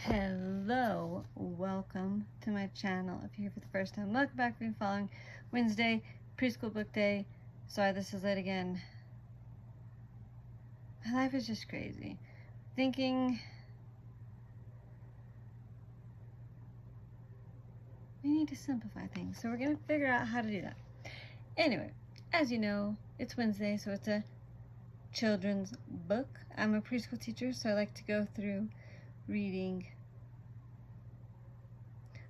Hello, welcome to my channel. If you're here for the first time, welcome back. We've been following Wednesday, preschool book day. Sorry, this is late again. My life is just crazy. Thinking we need to simplify things, so we're gonna figure out how to do that. Anyway, as you know, it's Wednesday, so it's a children's book. I'm a preschool teacher, so I like to go through reading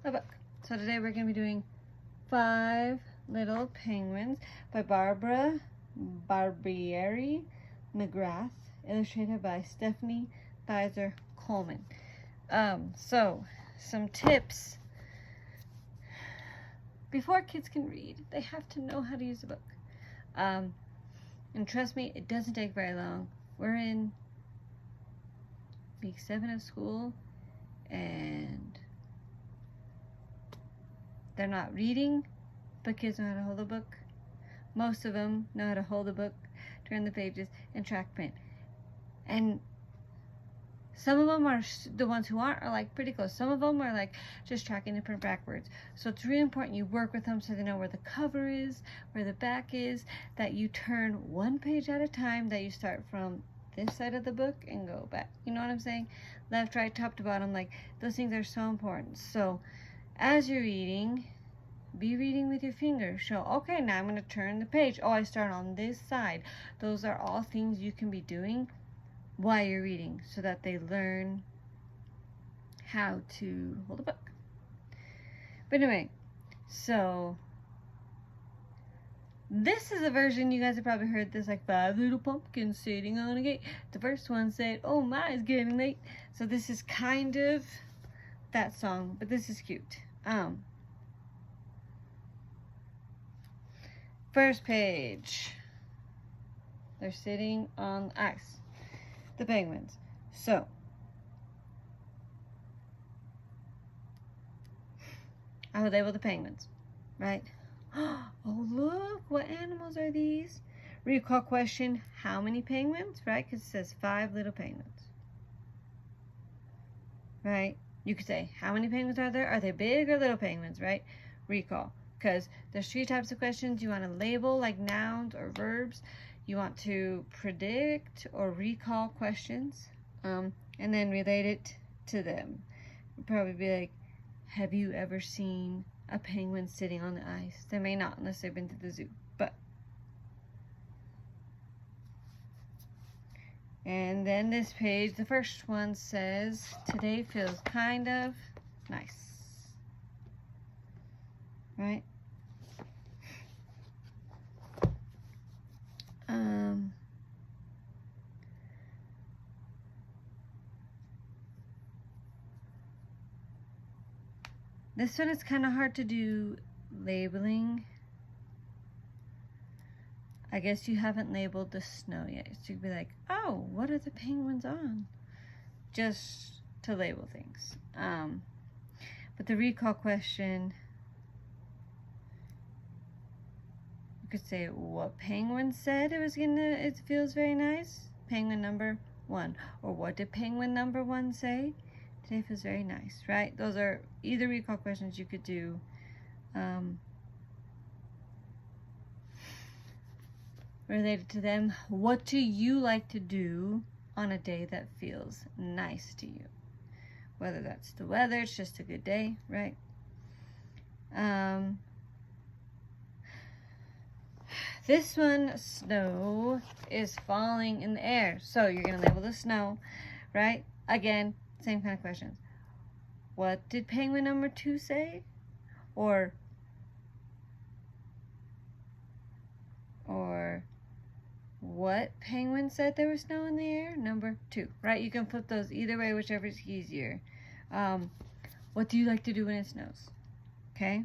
a book. So today we're going to be doing 5 Little Penguins by Barbara Barbieri McGrath, illustrated by Stephanie Thizer Coleman. So some tips. Before kids can read, they have to know how to use a book. And trust me, it doesn't take very long. We're in week 7 of school, and they're not reading, but kids know how to hold a book. Most of them know how to hold a book, turn the pages, and track print. And some of them are, the ones who aren't, are like pretty close. Some of them are like just tracking the print backwards. So it's really important you work with them so they know where the cover is, where the back is, that you turn one page at a time, that you start from this side of the book and go back. You know what I'm saying? Left, right, top to bottom. Like, those things are so important. So as you're reading, be reading with your fingers. Show, okay, now I'm going to turn the page. Oh, I start on this side. Those are all things you can be doing while you're reading, so that they learn how to hold a book. But anyway, so this is a version, you guys have probably heard this, like 5 little pumpkins sitting on a gate. The first one said, oh my, it's getting late. So this is kind of that song, but this is cute. First page. They're sitting on ice. The penguins. So I would label the penguins, right? Oh, look, what animals are these? Recall question, how many penguins, right? Because it says 5 little penguins, right? You could say, how many penguins are there? Are they big or little penguins, right? Recall, because there's 3 types of questions. You want to label like nouns or verbs. You want to predict or recall questions, and then relate it to them. It'd probably be like, have you ever seen a penguin sitting on the ice? They may not, unless they've been to the zoo. But and then this page, the first one says, today feels kind of nice, right? This one is kind of hard to do labeling. I guess you haven't labeled the snow yet. So you'd be like, oh, what are the penguins on? Just to label things. But the recall question, you could say what penguin said it feels very nice. Penguin number 1. Or what did penguin number 1 say? Today feels very nice, right? Those are either recall questions you could do. Related to them. What do you like to do on a day that feels nice to you? Whether that's the weather, it's just a good day, right? This one, snow is falling in the air. So you're going to label the snow, right? Again, same kind of questions. What did penguin number 2 say? Or what penguin said there was snow in the air? Number 2, right? You can flip those either way, whichever is easier. What do you like to do when it snows? Okay.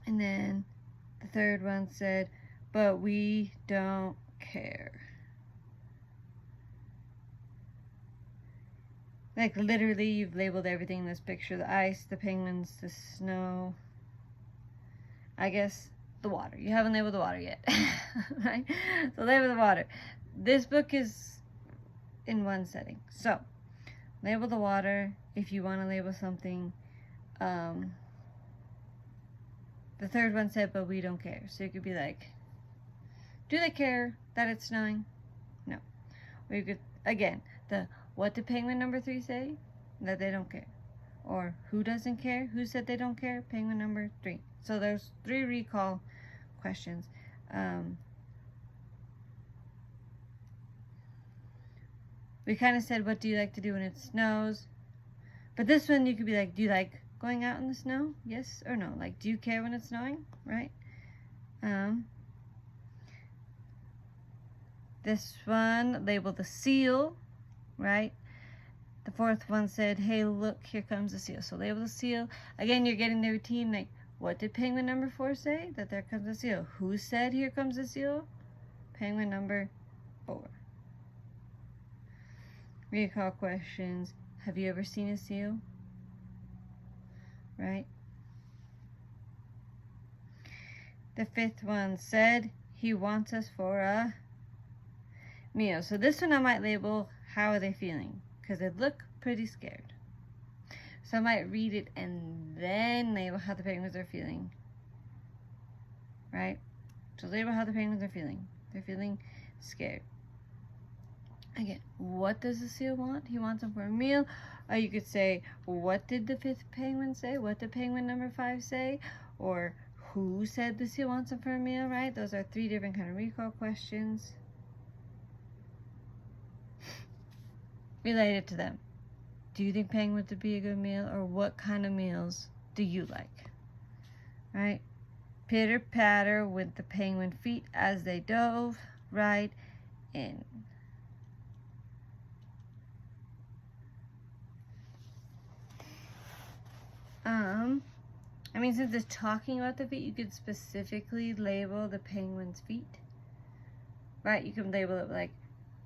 And then the third one said, but we don't care. Like, literally, you've labeled everything in this picture. The ice, the penguins, the snow. I guess the water. You haven't labeled the water yet. Right? So label the water. This book is in one setting. So, label the water if you want to label something. The third one said, but we don't care. So you could be like, do they care that it's snowing? No. Or you could, again, what did penguin number 3 say? That they don't care. Or who doesn't care? Who said they don't care? Penguin number 3. So there's 3 recall questions. We kind of said, what do you like to do when it snows? But this one, you could be like, do you like going out in the snow? Yes or no? Like, do you care when it's snowing? Right? This one, label the seal, right? The fourth one said, hey, look, here comes the seal. So label the seal. Again, you're getting the routine, like, what did penguin number 4 say? That there comes the seal. Who said here comes the seal? Penguin number 4. Recall questions. Have you ever seen a seal? Right? The fifth one said he wants us for a meal. So this one I might label, how are they feeling? Because they look pretty scared. So I might read it and then label how the penguins are feeling. Right? So label how the penguins are feeling. They're feeling scared. Again, what does the seal want? He wants them for a meal. Or you could say, what did the fifth penguin say? What did penguin number 5 say? Or who said the seal wants them for a meal, right? Those are 3 different kind of recall questions. Related to them. Do you think penguins would be a good meal? Or what kind of meals do you like? Right? Pitter patter with the penguin feet as they dove right in. I mean, since it's talking about the feet, you could specifically label the penguin's feet. Right? You can label it like,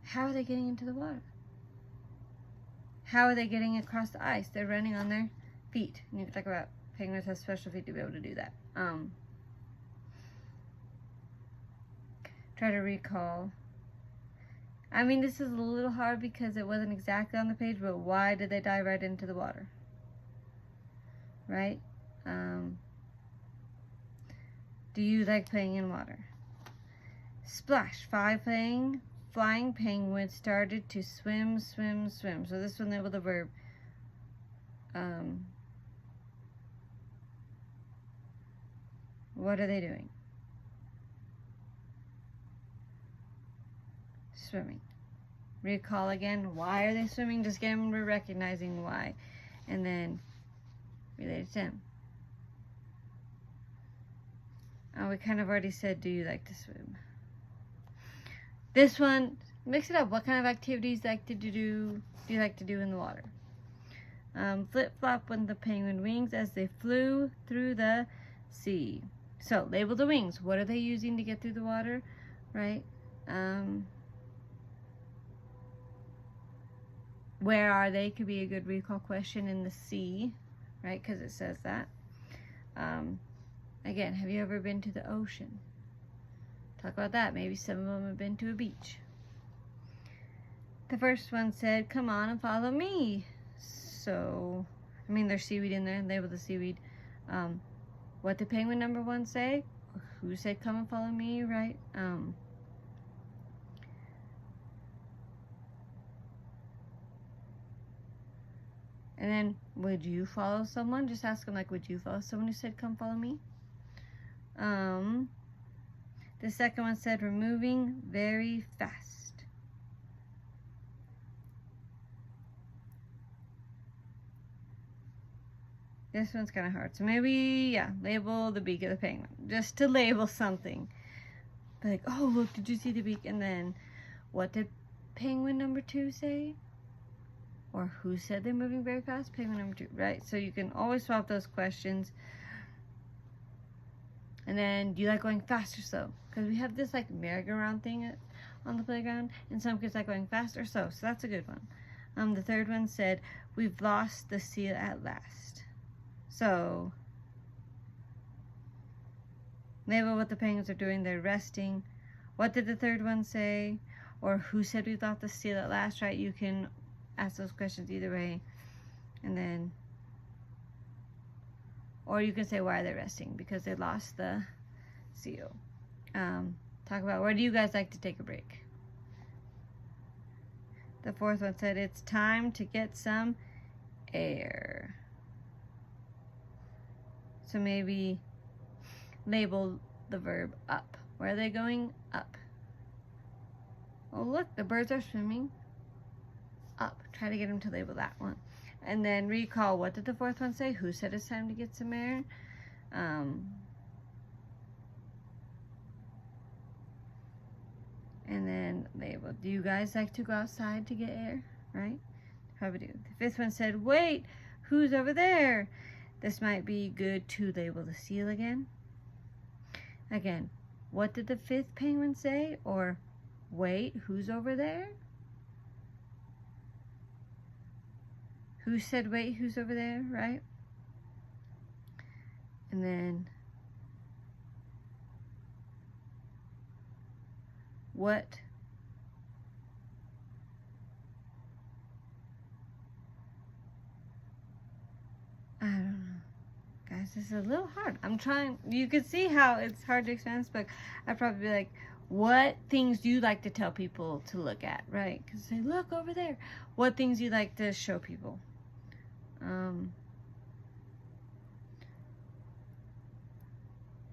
how are they getting into the water? How are they getting across the ice? They're running on their feet. And you can talk about penguins have special feet to be able to do that. Try to recall. I mean, this is a little hard because it wasn't exactly on the page, but why did they dive right into the water? Right? Do you like playing in water? Splash. 5 flying penguins started to swim, swim, swim. So this one labeled the verb. What are they doing? Swimming. Recall again. Why are they swimming? Just get them recognizing why. And then related to him. We kind of already said, do you like to swim? This one, mix it up. What kind of activities do you like to do in the water? Flip-flop with the penguin wings as they flew through the sea. So, label the wings. What are they using to get through the water? Right? Where are they? Could be a good recall question. In the sea. Right? Because it says that. Again, have you ever been to the ocean? Talk about that. Maybe some of them have been to a beach. The first one said, come on and follow me. So, I mean, there's seaweed in there. Label the seaweed. What did penguin number 1 say? Who said, come and follow me, right? And then, would you follow someone? Just ask them, like, would you follow someone who said, come follow me? The second one said, we're moving very fast. This one's kind of hard. So maybe, yeah, label the beak of the penguin. Just to label something. Like, oh, look, did you see the beak? And then, what did penguin number 2 say? Or who said they're moving very fast? Penguin number 2, right? So you can always swap those questions. And then, do you like going fast or slow? Because we have this, like, merry-go-round thing on the playground. And some kids like going fast or slow. So that's a good one. The third one said, we've lost the seal at last. So, label what the penguins are doing. They're resting. What did the third one say? or who said we thought to steal it last, right? You can ask those questions either way. And then, or you can say why they're resting, because they lost the seal. Talk about, where do you guys like to take a break? The fourth one said, it's time to get some air. So maybe label the verb up. Where are they going? Up. Oh, look, the birds are swimming up. Try to get them to label that one. And then recall, what did the fourth one say? Who said it's time to get some air? And then label, do you guys like to go outside to get air? Right? Probably do. The fifth one said, wait, who's over there? This might be good to label the seal again. Again, what did the fifth penguin say? Or, wait, who's over there? Who said, wait, who's over there, right? And then, what? I don't know. Guys, this is a little hard. I'm trying. You can see how it's hard to explain this book. I'd probably be like, what things do you like to tell people to look at, right? Because say, look over there. What things you like to show people?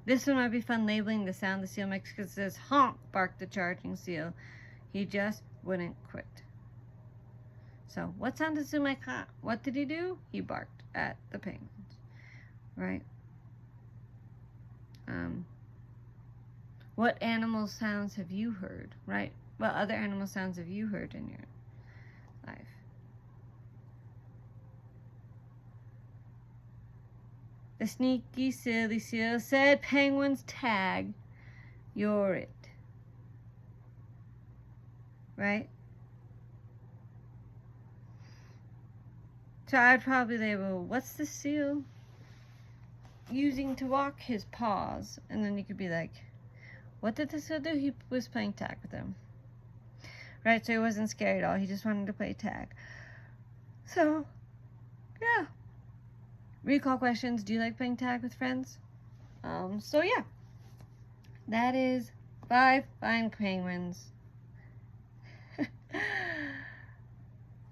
This one might be fun, labeling the sound the seal makes, because it says, honk, barked the charging seal. He just wouldn't quit. So, what sound does the seal make? Honk. What did he do? He barked at the penguins, right? What animal sounds have you heard, right? What other animal sounds have you heard in your life? The sneaky, silly seal said, penguins tag, you're it. Right? So I'd probably label, what's the seal using to walk his paws? And then you could be like, what did the seal do? He was playing tag with him. Right? So he wasn't scared at all. He just wanted to play tag. So, yeah. Recall questions. Do you like playing tag with friends? So yeah. That is 5 flying penguins.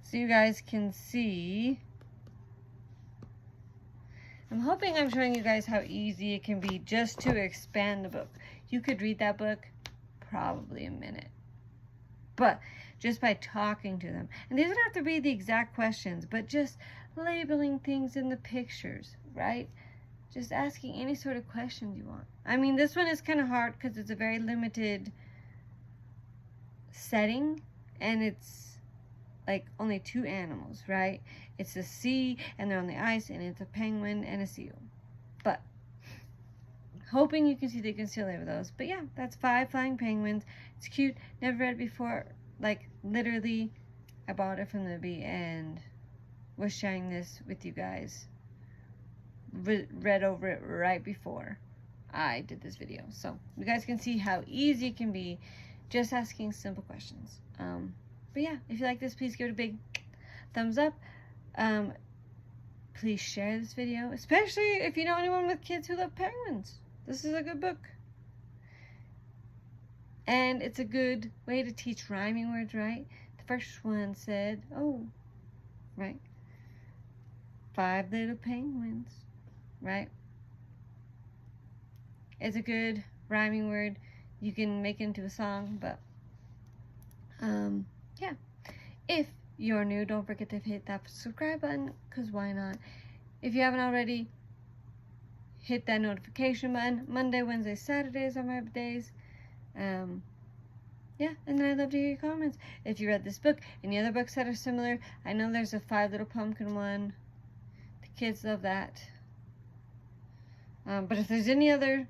So you guys can see. I'm hoping I'm showing you guys how easy it can be just to expand the book. You could read that book probably a minute. But just by talking to them. And they don't have to read the exact questions, but just labeling things in the pictures, right? Just asking any sort of questions you want. I mean, this one is kind of hard because it's a very limited setting, and it's like only 2 animals, right? It's the sea, and they're on the ice, and it's a penguin and a seal. But hoping you can see they can still label those. But yeah, that's 5 flying penguins. It's cute. Never read it before. Like, literally, I bought it from Libby and was sharing this with you guys. Read over it right before I did this video. So, you guys can see how easy it can be just asking simple questions. But yeah, if you like this, please give it a big thumbs up. Please share this video, especially if you know anyone with kids who love penguins. This is a good book. And it's a good way to teach rhyming words, right? The first one said, oh, right? 5 little penguins, right? It's a good rhyming word. You can make it into a song, but yeah. If you're new, don't forget to hit that subscribe button, because why not? If you haven't already, hit that notification button. Monday, Wednesday, Saturdays are my days. Yeah, and then I'd love to hear your comments. If you read this book, any other books that are similar. I know there's a 5 Little Pumpkin one. The kids love that. But if there's any other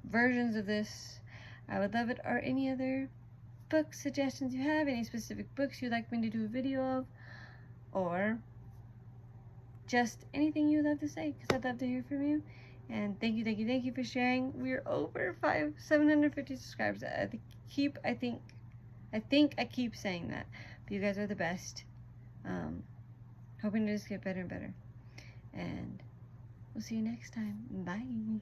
versions of this, I would love it. Or any other book suggestions you have, any specific books you'd like me to do a video of, or just anything you'd love to say, because I'd love to hear from you. And thank you for sharing. We're over 750 subscribers. I think I think I keep saying that. But you guys are the best. Hoping to just get better and better. And we'll see you next time. Bye.